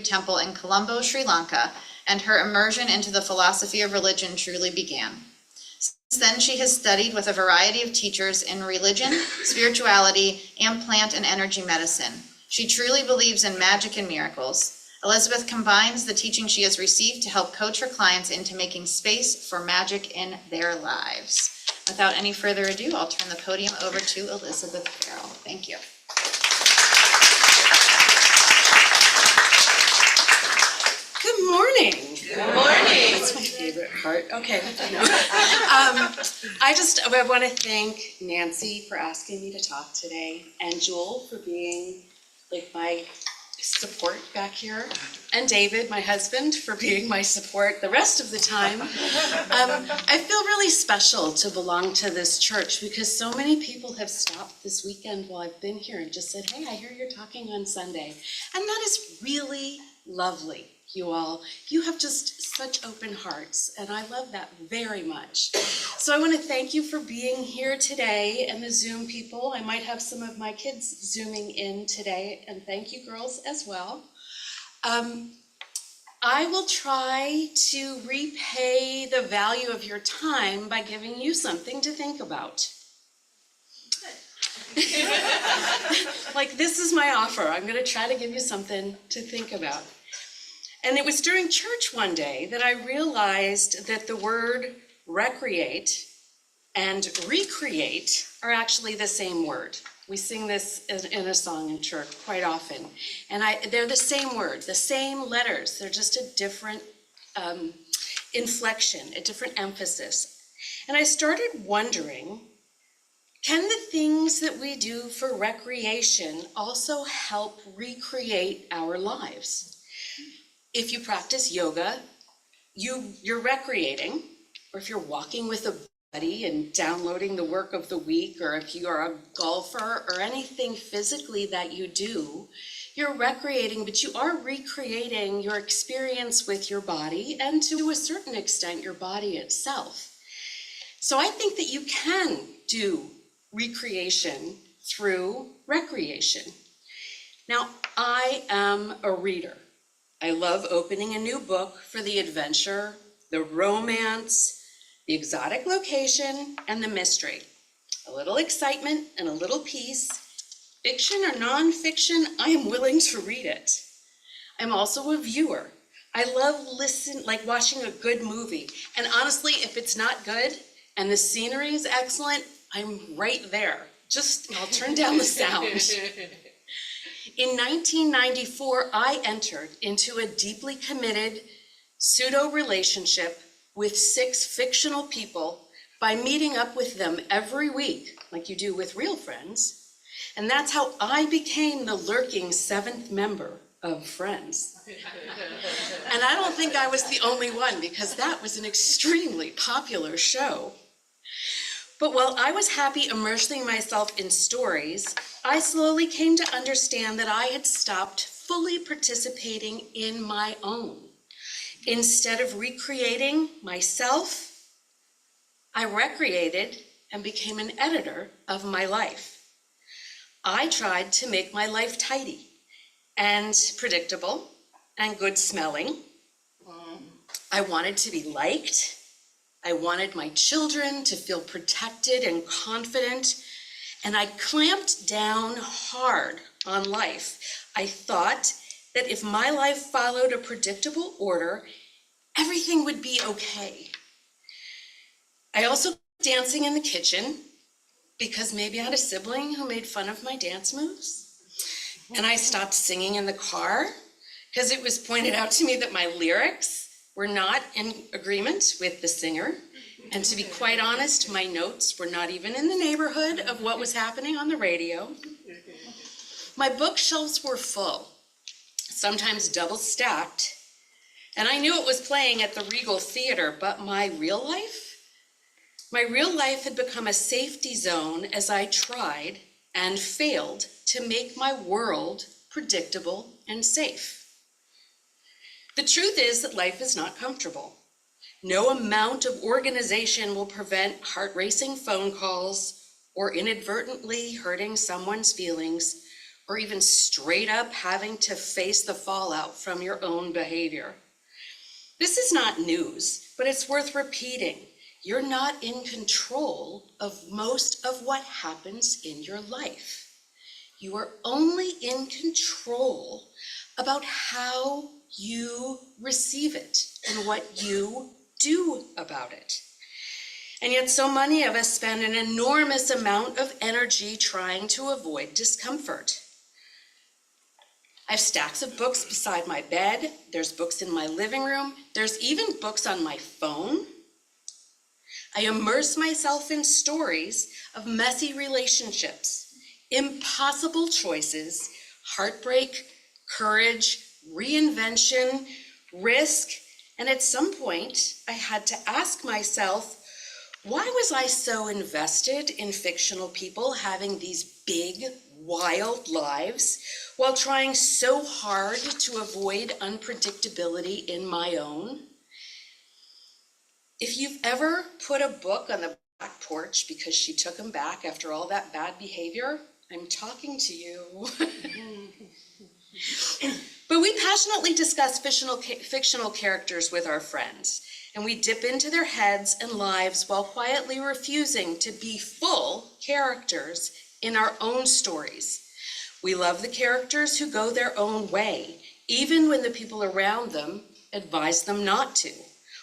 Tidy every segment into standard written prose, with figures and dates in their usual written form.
temple in Colombo, Sri Lanka, and her immersion into the philosophy of religion truly began. Since then, she has studied with a variety of teachers in religion, spirituality, and plant and energy medicine. She truly believes in magic and miracles. Elizabeth combines the teaching she has received to help coach her clients into making space for magic in their lives. Without any further ado, I'll turn the podium over to Elizabeth Ferrall. Thank you. Good morning. Good morning. That's my favorite part. Okay. I want to thank Nancy for asking me to talk today, and Jewel for being like my support back here, and David, my husband, for being my support the rest of the time. I feel really special to belong to this church because so many people have stopped this weekend while I've been here and just said, hey, I hear you're talking on Sunday. And that is really lovely, you all. You have just such open hearts, and I love that very much. So I want to thank you for being here today, and the Zoom people. I might have some of my kids Zooming in today, and thank you girls as well. I will try to repay the value of your time by giving you something to think about. Like, this is my offer. I'm going to try to give you something to think about. And it was during church one day that I realized that the word recreate and recreate are actually the same word. We sing this in a song in church quite often. And they're the same word, the same letters. They're just a different inflection, a different emphasis. And I started wondering, can the things that we do for recreation also help recreate our lives? If you practice yoga, you're recreating, or if you're walking with a buddy and downloading the work of the week, or if you are a golfer or anything physically that you do, you're recreating, but you are recreating your experience with your body and to a certain extent your body itself. So I think that you can do recreation through recreation. Now, I am a reader. I love opening a new book for the adventure, the romance, the exotic location, and the mystery. A little excitement and a little peace. Fiction or nonfiction, I am willing to read it. I'm also a viewer. I love watching a good movie. And honestly, if it's not good and the scenery is excellent, I'm right there. I'll turn down the sound. In 1994, I entered into a deeply committed pseudo-relationship with 6 fictional people by meeting up with them every week, like you do with real friends. And that's how I became the lurking 7th member of Friends. And I don't think I was the only one, because that was an extremely popular show. But while I was happy immersing myself in stories, I slowly came to understand that I had stopped fully participating in my own. Instead of recreating myself, I recreated and became an editor of my life. I tried to make my life tidy and predictable and good smelling. I wanted to be liked. I wanted my children to feel protected and confident, and I clamped down hard on life. I thought that if my life followed a predictable order, everything would be okay. I also dancing in the kitchen because maybe I had a sibling who made fun of my dance moves. And I stopped singing in the car because it was pointed out to me that my lyrics were not in agreement with the singer. And to be quite honest, my notes were not even in the neighborhood of what was happening on the radio. My bookshelves were full, sometimes double stacked, and I knew it was playing at the Regal Theater, but my real life had become a safety zone as I tried and failed to make my world predictable and safe. The truth is that life is not comfortable. No amount of organization will prevent heart-racing phone calls or inadvertently hurting someone's feelings or even straight up having to face the fallout from your own behavior. This is not news, but it's worth repeating. You're not in control of most of what happens in your life. You are only in control about how you receive it and what you do about it. And yet so many of us spend an enormous amount of energy trying to avoid discomfort. I have stacks of books beside my bed. There's books in my living room. There's even books on my phone. I immerse myself in stories of messy relationships, impossible choices, heartbreak, courage, reinvention, risk, and at some point I had to ask myself, why was I so invested in fictional people having these big, wild lives while trying so hard to avoid unpredictability in my own? If you've ever put a book on the back porch because she took him back after all that bad behavior, I'm talking to you. But we passionately discuss fictional characters with our friends, and we dip into their heads and lives while quietly refusing to be full characters in our own stories. We love the characters who go their own way, even when the people around them advise them not to,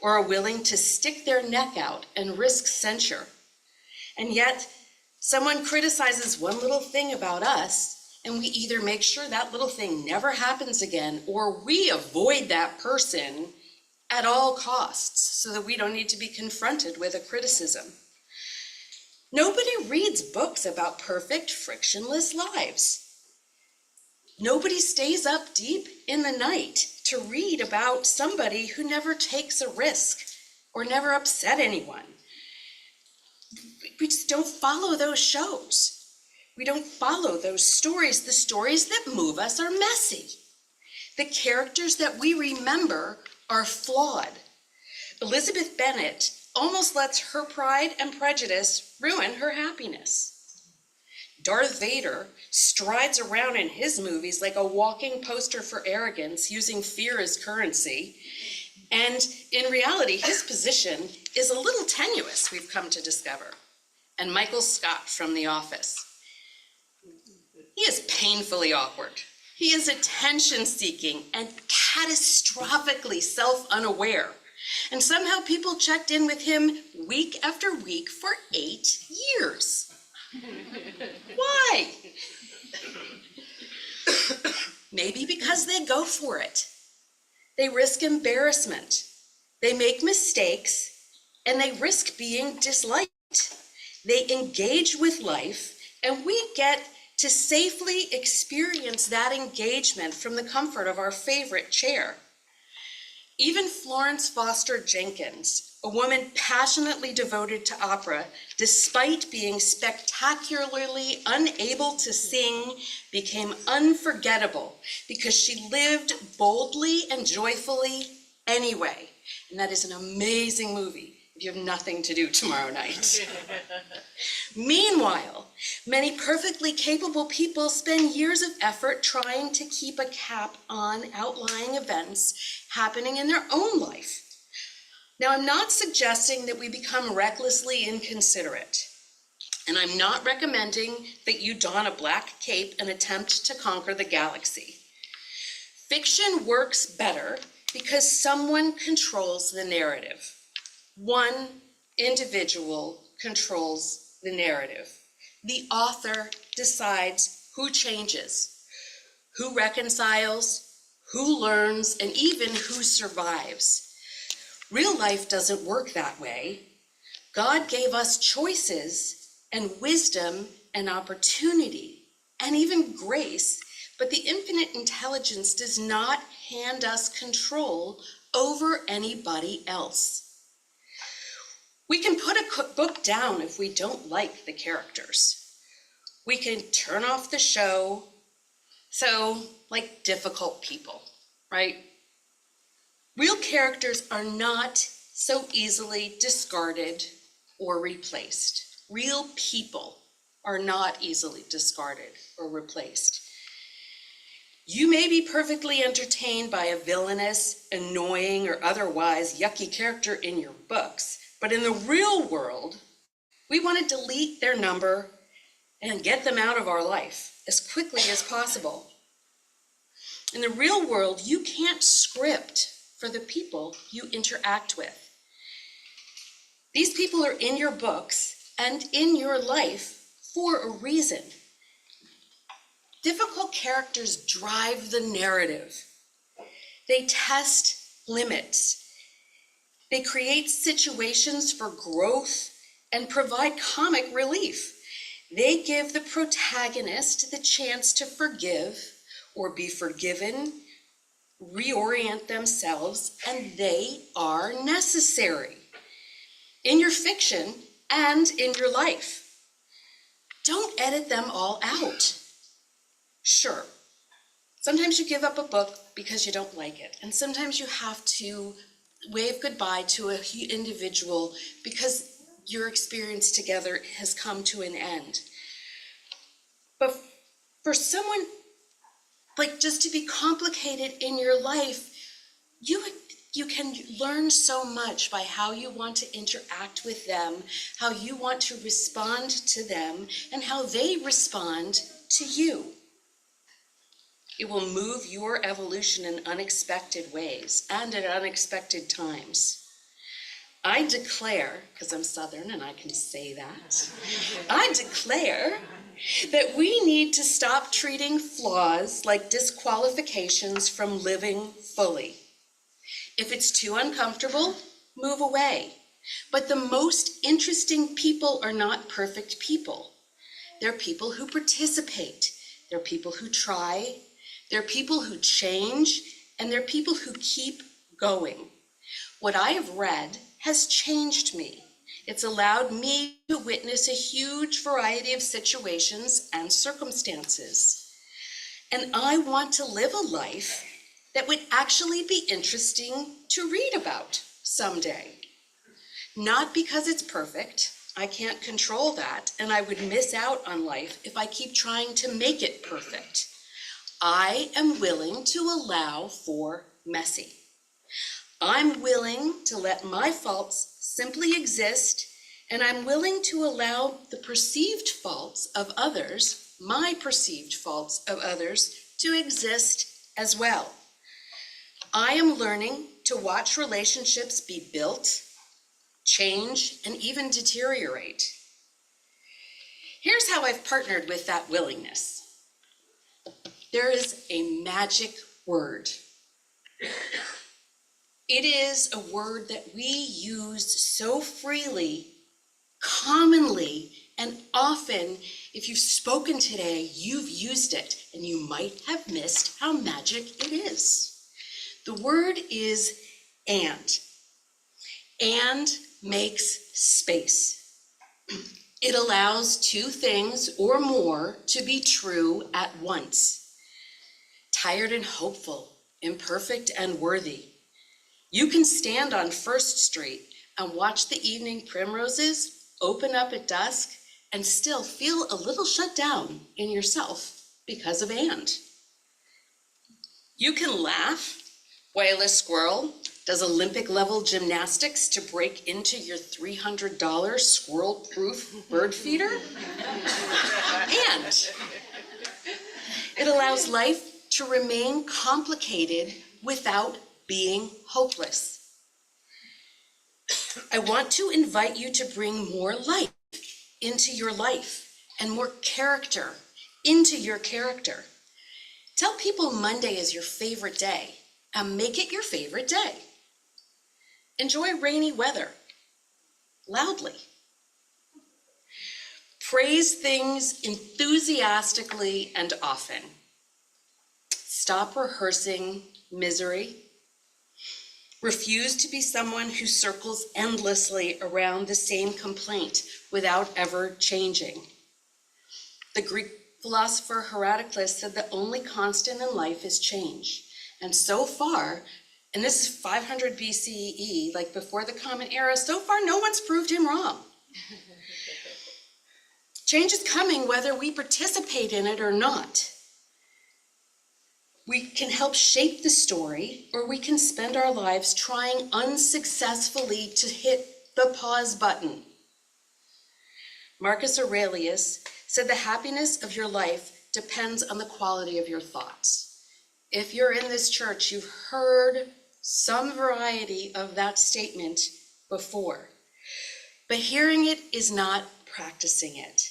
or are willing to stick their neck out and risk censure. And yet, someone criticizes one little thing about us, and we either make sure that little thing never happens again, or we avoid that person at all costs so that we don't need to be confronted with a criticism. Nobody reads books about perfect, frictionless lives. Nobody stays up deep in the night to read about somebody who never takes a risk or never upset anyone. We just don't follow those shows. We don't follow those stories. The stories that move us are messy. The characters that we remember are flawed. Elizabeth Bennet almost lets her pride and prejudice ruin her happiness. Darth Vader strides around in his movies like a walking poster for arrogance, using fear as currency. And in reality, his position is a little tenuous, we've come to discover. And Michael Scott from The Office. He is painfully awkward. He is attention-seeking and catastrophically self-unaware. And somehow people checked in with him week after week for 8 years. Why? Maybe because they go for it. They risk embarrassment. They make mistakes, and they risk being disliked. They engage with life, and we get to safely experience that engagement from the comfort of our favorite chair. Even Florence Foster Jenkins, a woman passionately devoted to opera, despite being spectacularly unable to sing, became unforgettable because she lived boldly and joyfully anyway. And that is an amazing movie if you have nothing to do tomorrow night. Meanwhile, many perfectly capable people spend years of effort trying to keep a cap on outlying events happening in their own life. Now, I'm not suggesting that we become recklessly inconsiderate, and I'm not recommending that you don a black cape and attempt to conquer the galaxy. Fiction works better because someone controls the narrative. One individual controls the narrative. The author decides who changes, who reconciles, who learns, and even who survives. Real life doesn't work that way. God gave us choices and wisdom and opportunity and even grace, but the infinite intelligence does not hand us control over anybody else. We can put a book down if we don't like the characters. We can turn off the show, so like difficult people, right? Real characters are not so easily discarded or replaced. Real people are not easily discarded or replaced. You may be perfectly entertained by a villainous, annoying, or otherwise yucky character in your books, but in the real world, we want to delete their number and get them out of our life as quickly as possible. In the real world, you can't script for the people you interact with. These people are in your books and in your life for a reason. Difficult characters drive the narrative. They test limits. They create situations for growth and provide comic relief. They give the protagonist the chance to forgive or be forgiven, reorient themselves, and they are necessary in your fiction and in your life. Don't edit them all out. Sure, sometimes you give up a book because you don't like it, and sometimes you have to wave goodbye to an individual because your experience together has come to an end. But for someone just to be complicated in your life, you can learn so much by how you want to interact with them, how you want to respond to them, and how they respond to you. It will move your evolution in unexpected ways and at unexpected times. I declare, because I'm Southern and I can say that, I declare that we need to stop treating flaws like disqualifications from living fully. If it's too uncomfortable, move away. But the most interesting people are not perfect people. They're people who participate. They're people who try. They're people who change. And they're people who keep going. What I have read has changed me. It's allowed me to witness a huge variety of situations and circumstances. And I want to live a life that would actually be interesting to read about someday. Not because it's perfect. I can't control that, and I would miss out on life if I keep trying to make it perfect. I am willing to allow for messy. I'm willing to let my faults simply exist, and I'm willing to allow the perceived faults of others, my perceived faults of others, to exist as well. I am learning to watch relationships be built, change, and even deteriorate. Here's how I've partnered with that willingness. There is a magic word. It is a word that we use so freely, commonly, and often. If you've spoken today, you've used it, and you might have missed how magic it is. The word is and. And makes space. It allows two things or more to be true at once. Tired and hopeful, imperfect and worthy. You can stand on First Street and watch the evening primroses open up at dusk and still feel a little shut down in yourself because of and. You can laugh while a squirrel does Olympic-level gymnastics to break into your $300 squirrel-proof bird feeder. And it allows life to remain complicated without being hopeless. I want to invite you to bring more life into your life and more character into your character. Tell people Monday is your favorite day and make it your favorite day. Enjoy rainy weather loudly. Praise things enthusiastically and often. Stop rehearsing misery. Refuse to be someone who circles endlessly around the same complaint without ever changing. The Greek philosopher Heraclitus said the only constant in life is change. And so far, and this is 500 BCE, like before the Common Era, so far no one's proved him wrong. Change is coming whether we participate in it or not. We can help shape the story, or we can spend our lives trying unsuccessfully to hit the pause button. Marcus Aurelius said the happiness of your life depends on the quality of your thoughts. If you're in this church, you've heard some variety of that statement before, but hearing it is not practicing it.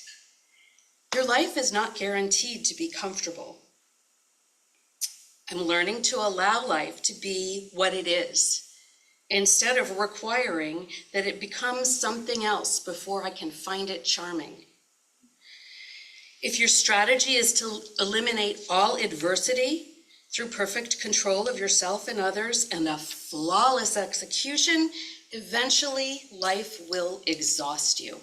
Your life is not guaranteed to be comfortable. I'm learning to allow life to be what it is, instead of requiring that it becomes something else before I can find it charming. If your strategy is to eliminate all adversity through perfect control of yourself and others and a flawless execution, eventually life will exhaust you.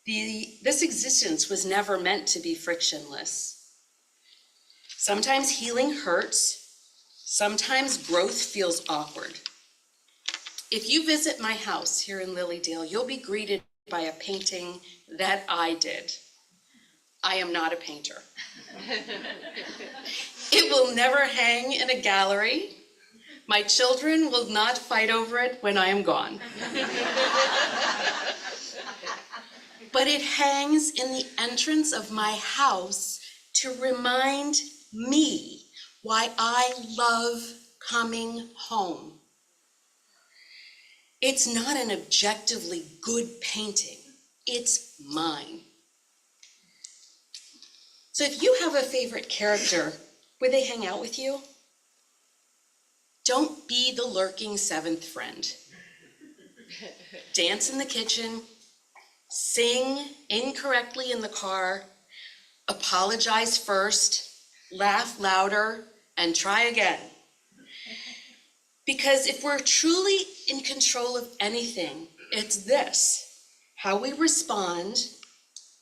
This existence was never meant to be frictionless. Sometimes healing hurts. Sometimes growth feels awkward. If you visit my house here in Lilydale, you'll be greeted by a painting that I did. I am not a painter. It will never hang in a gallery. My children will not fight over it when I am gone. But it hangs in the entrance of my house to remind me why I love coming home. It's not an objectively good painting, it's mine. So if you have a favorite character, would they hang out with you? Don't be the lurking seventh friend. Dance in the kitchen, sing incorrectly in the car, apologize first, laugh louder, and try again. Because if we're truly in control of anything, it's this: how we respond,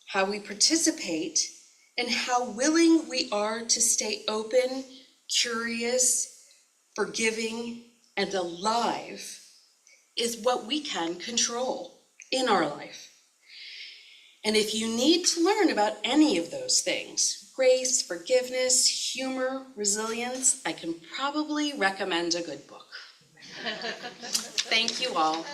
how we participate, and how willing we are to stay open, curious, forgiving, and alive is what we can control in our life. And if you need to learn about any of those things, grace, forgiveness, humor, resilience, I can probably recommend a good book. Thank you all.